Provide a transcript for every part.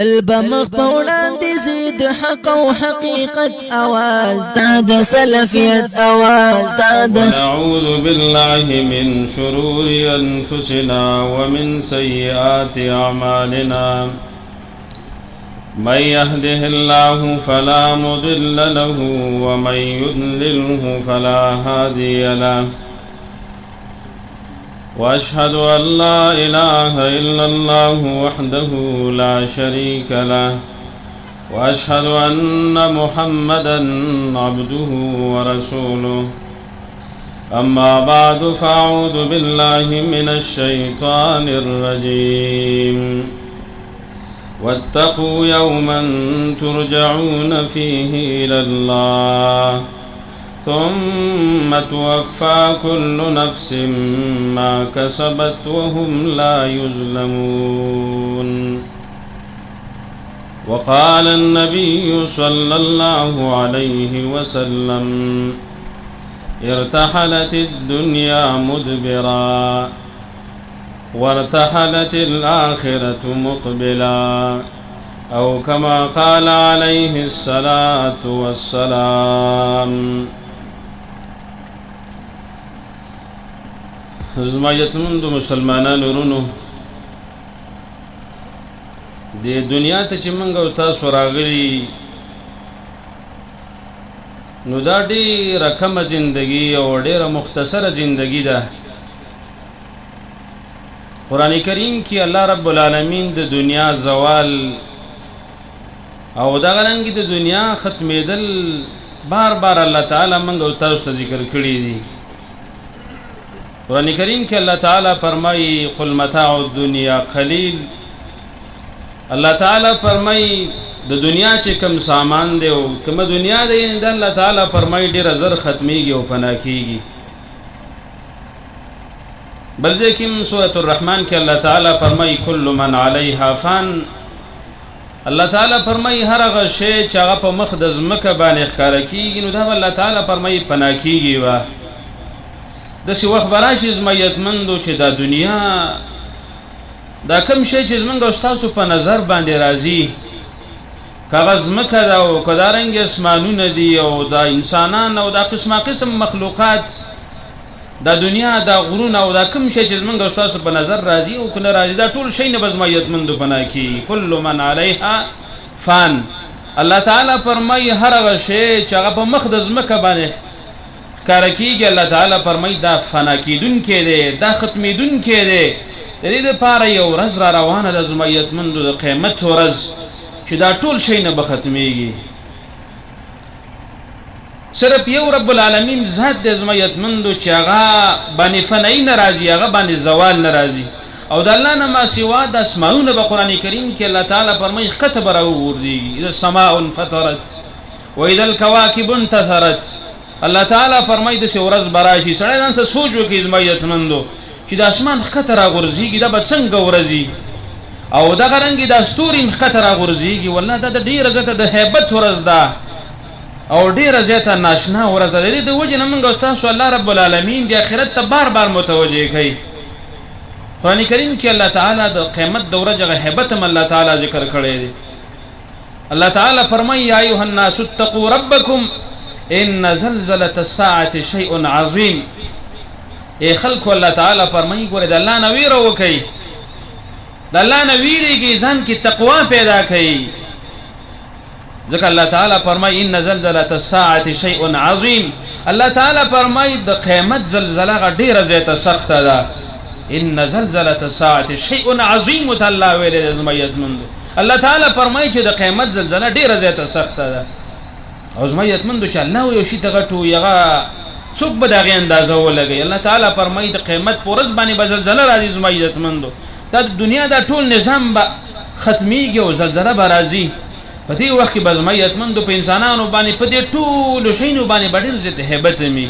البمخ پوڑان دی زید حق و حقیقت آواز داد سلفیت آواز داد. ونعوذ بالله من شرور أنفسنا ومن سيئات أعمالنا من يهده الله فلا مضل له ومن يضلله فلا هادي له وأشهد أن لا إله إلا الله وحده لا شريك له وأشهد أن محمدا عبده ورسوله. أما بعد فأعوذ بالله من الشيطان الرجيم. واتقوا يوما ترجعون فيه إلى الله ثم توفى كل نفس ما كسبت وهم لا يظلمون. وقال النبي صلى الله عليه وسلم ارتحلت الدنيا مدبرا وارتحلت الآخرة مقبلا أو كما قال عليه الصلاة والسلام. زما یتمند مسلمانانو ورونو د دنیا ته چې موږ او تاسو راغلي نو دا ډېره کمه زندگی او ډېره مختصره زندگی ده. قرآن کریم کې الله رب العالمین د دنیا زوال او دغه رنګ د دنیا ختمېدل بار بار الله تعالی موږ او تاسو ذکر کړی دي. قرآن کریم کې الله تعالی فرمایي قل متاع الدنیا قلیل. الله تعالی فرمایي د دنیا چې کوم سامان دی او کومه دنیا دی د الله تعالی فرمایي ډېر زر ختميږي او فنا کیږي. بل ځکه سورۃ الرحمن کې الله تعالی فرمایي کل من علیها فان. الله تعالی فرمایي هر هغه شی چې هغه په مخ د ځمکه باندې ښکار کیږي نو دا الله تعالی فرمایي فنا کیږي. وا د څه وخت براشي زمیتمندو چې دا دنیا دا کوم شی چې زمونږ استادو په نظر باندې راځي کاغذ مکه دا او کدارنګ اسمانونه دي او دا انسانان او دا قسم مخلوقات دا دنیا دا غرونه او دا کوم شی چې زمونږ استادو په نظر راځي او کنه راځي دا ټول شی نه بزمیتمندو بنا کی کل من علیها فان. الله تعالی فرمایي هر هغه شی چې هغه په مخ د ځمکه باندې کارکیږي الله تعالی فرمایي دا فنا کیدون کې دی دا ختمیدون کې دی. د دې لپاره یو ورځ را روانه د زمیتمندو د قیامت ورځ چې دا ټول شی نه به ختمیږي. صرف یو رب العالمین ذات د زمیتمندو چې هغه باندې فنای ناراضي هغه باندې زوال ناراضي او د الله نه ما سوا د اسماءونه په قران کریم کې الله تعالی فرمایي کتب راو ورځي اذا السماء انفطرت واذا الكواكب انتثرت. الله تعالی فرمایي د ورځ براشي سړی ځان څه سوچ وکړي زمیتمندو چې د اسمان خطر راغورځيږي دا به څنګه ورځي او دا غرنګي د ستوري خطر راغورځيږي والله دا د ډیره زته د hebat ورځ ده او ډیره زته ناشنا ورځ ده. د وجه نه موږ تاسو الله رب العالمین د آخرت ته بار بار متوجه کوي. قرآن کریم کې الله تعالی د قیامت د ورځې hebat هم الله تعالی ذکر کړی دی. الله تعالی فرمایي یا ایها الناس اتقوا ربکم ان زلزله الساعه شیء عظیم. اے خلق الله تعالی فرمایي ګوره د الله نه ویره وکړئ د الله نه ویریږي ځان کې تقوا پیدا کړئ ځکه الله تعالی فرمایي ان زلزله الساعه شیء عظیم. الله تعالی فرمایي د قیامت زلزلہ ډیره زیاته سخته ده. ان زلزله الساعه شیء عظیم تعالی ویل زمیتمند. الله تعالی فرمایي چې د قیامت زلزلہ ډیره زیاته سخته ده او زمیتمند چې الله یو شي دغه یغه څوک به دغه اندازه ولګي. الله تعالی فرمایي د قیامت پورز باندې بزلزله راځي زمیتمندو دا دنیا دا ټول نظام به ختميږي او زلزله به راځي. په دې وخت کې بزمیتمندو په انسانانو باندې په دې ټول شینو باندې ډېر زیات hebat می.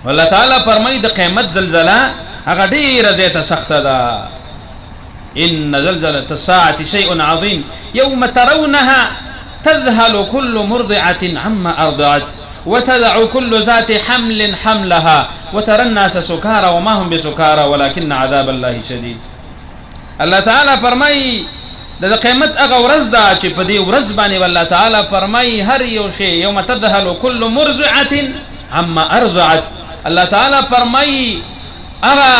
الله تعالی فرمایي د قیامت زلزله هغه ډیره زیاته سخته ده. ان زلزله الساعه شيء عظيم يوم ترونها تذهل كل مرضعه عما ارضعت وتدع كل ذات حمل حملها وترى الناس سكارى وما هم بسكارى ولكن عذاب الله شديد. الله تعالى فرمای د قیامت هغه ورځ ده چې په دې ورځ باندې الله تعالی فرمایي هر یو شی یوم تذهل كل مرضعه عما ارضعت. الله تعالی فرمایي هغه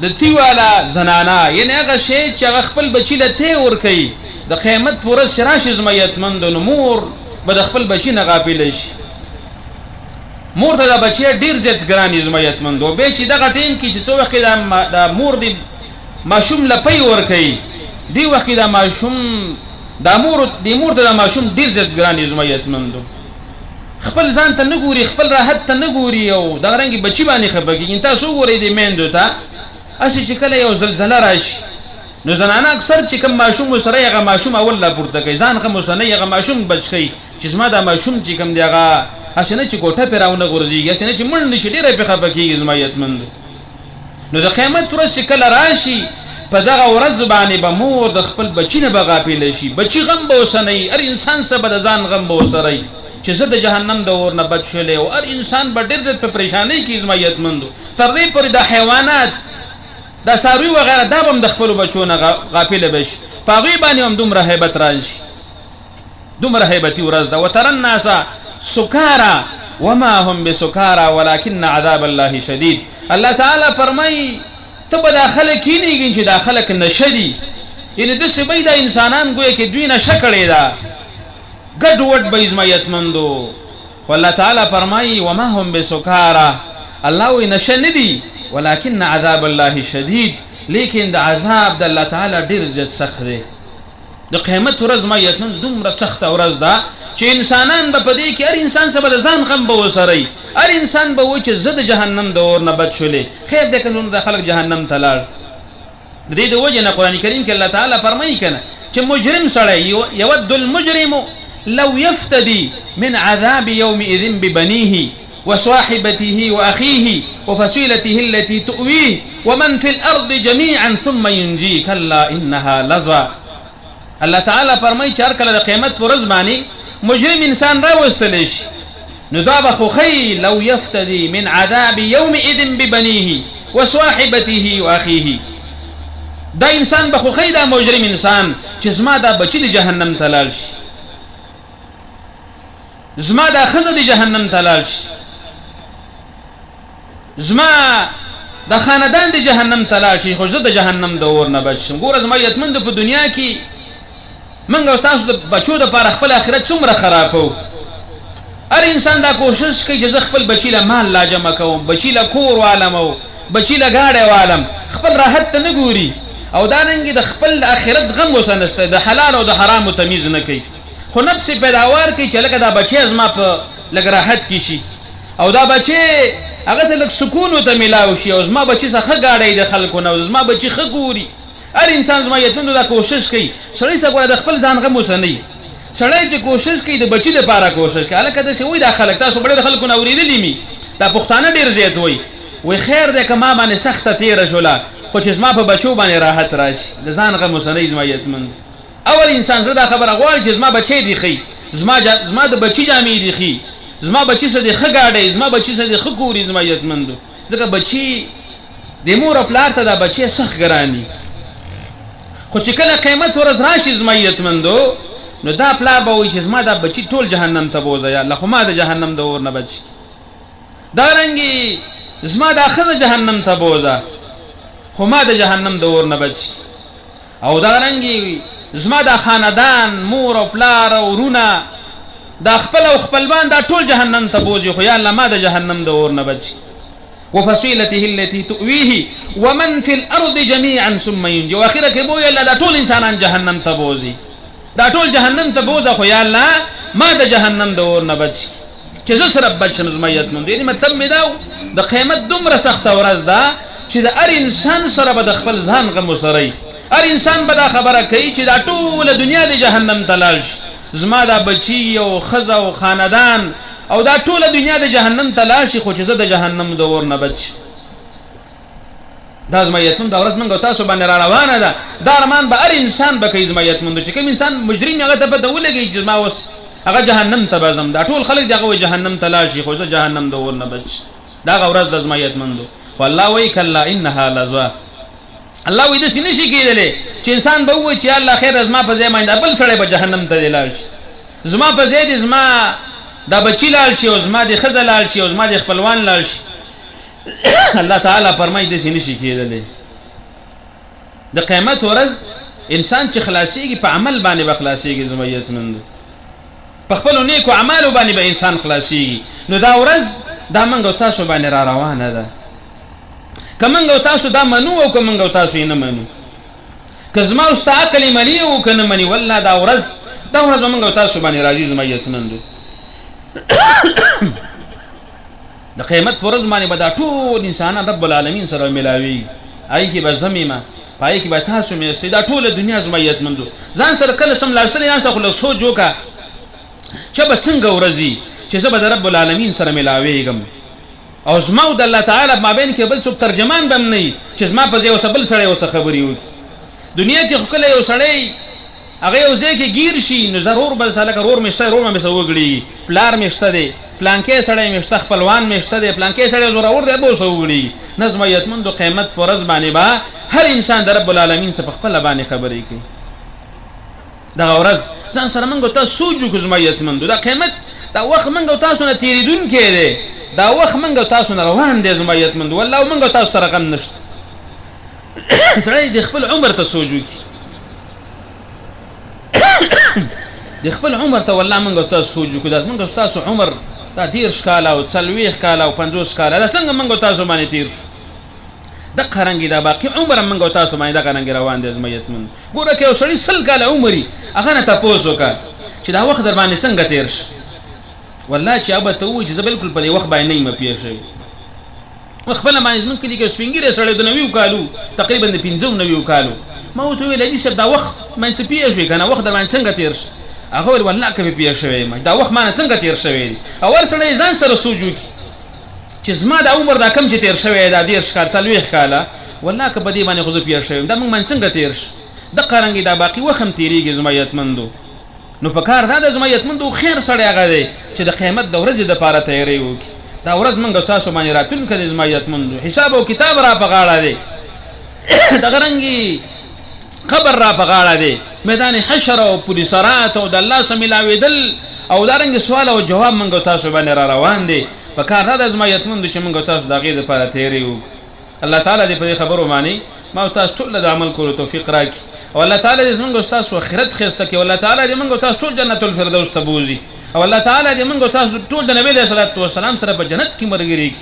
د تیواله زنانا یعنی هغه شی چې هغه خپل بچی له تی ور کوي د قیامت پر ورځ شراشي زمیتمند نو مور به د خپل بچی نه غافل شي. مور ته د بچی ډیر زیات ګرانی زمیتمند او به چې دغه ټیم کې چې څو وخت د مور دی ماشوم لپی ور کوي دی وخت د ماشوم د مور ته د ماشوم ډیر زیات ګرانی زمیتمند خپل ځان ته نه ګوري خپل راحت ته نه ګوري او دا رنګي بچی باندې خبرګي تاسو ګورئ د میندو ته اسی چې کله یو زلزلہ راشي نو زنانه اکثر چې کوم ماشوم سره هغه ماشوم اول لا پورته کوي ځان کوم سره هغه ماشوم بچي چې زما دا ماشوم چې کوم دی هغه اسنه چې کوټه پیراونه ورځي اسنه چې مړ نشي ډیره په خبرګي زمایتمند. نو د قیامت ورځ کله راشي په دغه ورځ باندې به مور د خپل بچی نه بغافل شي بچی غم به وسنی هر انسان سره د ځان غم به وسري چې زه د جهنم د اور نه بچ شولې او هر انسان به ډېر په پریشانی کې زمایتمند تر دې پورې د حیوانات د ساروی وغیرہ دا هم د خپل بچو نه غافل بشي پاغي باندې هم دومره hebat راشي دومره hebatي ورځ ده. وتر الناس سکارا وما هم بسکارا ولكن عذاب الله شدید. الله تعالی فرمای ته به داخله کینیږي چې داخله کې نشدي یعنی د سبې د انسانان ګویا کې دوی نشه کړي دا ګډ وډ به زمایتمندو. خو الله تعالی فرمای وما هم بسکارا الله وی نشه ندي ولكن عذاب الله شدید لیکن د عذاب د الله تعالی ډیر زیات سخت دی. د قیامت ورځ زمایتمند دومره سخت ورځ ده چې انسانان به پدې کې هر انسان سره ځان غم به وسري هر انسان به و چې زه د جهنم د اور نه بچ شولې خیر ده کنه د خلک جهنم ته لاړ. د دې د وجه نه قران کریم کې الله تعالی فرمایي کنه چې مجرم سړی یود المجرم لو يفتدي من عذاب يومئذ ببنيه وصاحبته وأخيه وفصيلته التي تؤويه ومن في الأرض جميعا ثم ينجيه كلا إنها لظى. الله تعالى فرمای چې هر کله د قیامت پر ورځ باندې مجرم انسان راوستل شي نو دا به خوخی لو يفتدي من عذاب يومئذ ببنيه وصاحبته وأخيه دا انسان به خوخی دا مجرم انسان چې زما دا بچی د جهنم ته لاړ شي زما دا ښځه د جهنم ته لاړ شي زما د خاندان د جهنم ته لاړ شي خو زه د جهنم د اور نه بچ شم. ګوره زما یتمند په دنیا کې منګ او تاسو د بچو د پر خپل آخرت څومره خرابو. هر انسان دا کوشش کوي چې خپل بچی له مال لا جمع کوم بچی له کور والم او بچی له گاډه والم خپل راحت ته نه ګوري او دا ننګي د خپل آخرت غم وسنشته د حلال او د حرام تمیز نه کوي خو نفس پیداوار کوي چې لکه دا بچی زما په لګ راحت کې شي او دا بچی هغه ته لک سکون ته ملاوي شي او زما بچی څخه گاډه د خلکو نه زما بچی خه ګوري. هر انسان زما یتمند دا کوشش کوي سړی څنګه د خپل ځان غم وسني سړی چې کوشش کوي د بچی لپاره کوشش کوي الکه د سوي د خلک تاسو بل د خلکو نه اوریدلی می دا پښتانه ډیر زیات وي خیر ده کما باندې سخته تیر شولا خو چې زما په بچو باندې راحت راشي د ځان غم وسني زما یتمند. اول انسان زړه خبره غواړي چې زما بچی دی خي زما د بچی جامې دی خي زما بچی سره د خګاډې زما بچی سره د خګوري زما یتمندو ځکه بچی د مور خپل ته دا بچی سخت ګرانی خو چې کله قیامت ورځ راشي زما یتمندو نو دا پلار به وي چې زما دا بچی ټول جهنم ته بوزه یا الله خو ما د جهنم د اور نه بچ دا رنګي زما دا خزه جهنم ته بوزه خو ما د جهنم د اور نه بچ او دا رنګي زما دا خاندان مور او پلار او ورونه دا خپل او خپلوان دا ټول جهنم ته بوزي خو یا الله ما د جهنم د اور نه بچ وفصيلته التي تؤويه ومن في الارض جميعا ثم ينجي واخره کې بو یا دا ټول انسانان جهنم ته بوزي دا ټول جهنم ته بوزه خو یا الله ما د جهنم د اور نه بچ چې زه سره بچم زمایت مون دي مطلب مې دا د قیامت دومره سخت ورځ ده چې د هر انسان سره به د خپل ځان غم وسري هر انسان به دا خبره کوي چې دا ټول دنیا د جهنم ته لاړ شي زما دا بچی او خزه او خاندان او دا ټول دنیا د جهنم ته لاړ شي خو چې زه د جهنم د اور نه بچ دا زمایتون دا ورځ منګو تاسو باندې را روانه ده دا ارمان به هر انسان به کوي زمایتون چې کوم انسان مجرم هغه ته په ولګي چې ما اوس هغه جهنم ته بازم دا ټول خلک دغه جهنم ته لاړ شي خو زه جهنم د اور نه بچ دا ورځ د زمایتون والله وی کلا انها لظوا الله وی د سینې شي کېدلې چې انسان به ووایي چې الله خیر زما په ځای باندې بل سړی به جهنم ته لاړ شي، زما په ځای زما دا بچی لاړ شي او زما د ښځه لاړ شي او زما د خپلوان لاړ شي. الله تعالی فرمایي داسې نشي کېدلی. د قیامت ورځ انسان چې خلاصېږي په عمل باندې به خلاصېږي زما عزتمندو، په خپلو نیکو اعمالو باندې به انسان خلاصېږي. نو دا ورځ دا موږ او تاسو باندې را روانه ده، که موږ او تاسو دا منو او که موږ او تاسو یې نه منو، که زما او ستا عقل یې مني او که نه مني، والله دا ورځ به موږ او تاسو باندې راځي زما عزتمندو. د قیامت په ورځ باندې به دا ټول انسانان رب العالمین سره ملاوي، هغې کې به زه یم، په هغې کې به تاسو مې اوسئ، دا ټوله دنیا زما عزتمندو. ځان سره کله سملاسلې ځان سره خو لږ سوچ وکړه چې به څنګه ورځ وي چې زه به د رب العالمین سره ملاویږم او زما او د الله تعالی په مابین کې بل څوک ترجمان به هم نه وي چې زما په ځای اوسه بل سړی اوسه خبرې وکړي. دنیا کې خو کله یو سړی هغه یو ځای کې ګیر شي نو ضرور به لکه رور مې شته، رور مې څه وګړي، پلار مې شته دی، پلانکې سړی مې شته، خپلوان مې شته دی، پلانکې سړی زورور دی، به اوسه وګړي. نه زما عزتمندو قیامت په ورځ باندې به هر انسان د رب العالمین څخه په خپله باندې خبرې کوي. دغه ورځ ځان سره موږ او تاسو سوچ وکړو زما عزتمندو. دا قیامت دا وخت موږ او تاسو نه تېرېدونکی دی، دا وخت موږ او تاسو نه روان دی زما عزتمندو. والله موږ او تاسو سره غم نشته. سړی د خپل عمر ته سوچ وکړي، د خپل عمر ته والله موږ او تاسو سوچ وکړو. دا موږ او تاسو عمر دا 30 کاله او 40 کاله او 50 کاله دا څنګه موږ او تاسو باندې تېر شو. دغه رنګې دا باقي عمر هم موږ او تاسو باندې دغه رنګې روان دی زما عزتمندو. ګوره که یو سړي 100 کاله عمر وي هغه نه تپوس وکړه چې دا وخت در باندې څنګه تېر شي، والله چې هغه به ته ووایي چې زه بالکل په دې وخت باندې نه یم پېښ شوی. خپله باندې زموږ کلي کې سپین ږیری سړی د 90 کالو تقریبا د 95 کالو ما ورته وویل حاجي صاحب دا وخت باندې څه پېښ شوی که نه، وخت در باندې څنګه تېر شي؟ هغه وویل والله که مې پېښ شوی یم، دا وخت ما نه څنګه تېر شوی دی. اول سړی ځان سره سوچ وکړي چې زما دا عمر دا کم چې تېر شوی دا 30 کاله 40 کاله، والله که په دې باندې خو زه پېښ شوی یم، دا موږ باندې څنګه تېر شي؟ دغه رنګې دا باقي وخت هم تېرېږي زما عزتمندو. نو په کار دا د زما عزتمندو خیر سړی هغه دی چې د قیامت د ورځې دپاره تیاری وکړي. دا ورځ موږ او تاسو باندې راتلونکی دی زما عزتمندو. حساب او کتاب را په غاړه دی، دغه رنګې قبر را په غاړه دی، میدان حشر او پولیسرات او د الله سره ملاوېدل او دارنګې سوال او جواب موږ او تاسو باندې را روان دی. په کار دا د زما عزتمندو چې موږ او تاسو د هغې دپاره تیاری وکړو. الله تعالی دې په دې خبرو باندې ما او تاسو ټول د عمل کولو توفیق راکړي او الله تعالی دې زموږ او تاسو آخرت ښایسته کړي او الله تعالی دې موږ او تاسو ټول جنت الفردوس ته بوځي او الله تعالی دې موږ او تاسو ټول د نبی علیه الصلاة والسلام سره په جنت کې ملګري کړي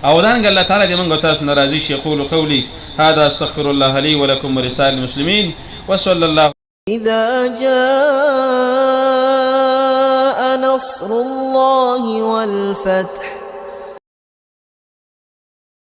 او دارنګه الله تعالی دې موږ او تاسو نه راضي شي. يقول قولي هذا استغفر الله لي ولكم ولسائر المسلمين وصلى الله. إذا جاء نصر الله والفتح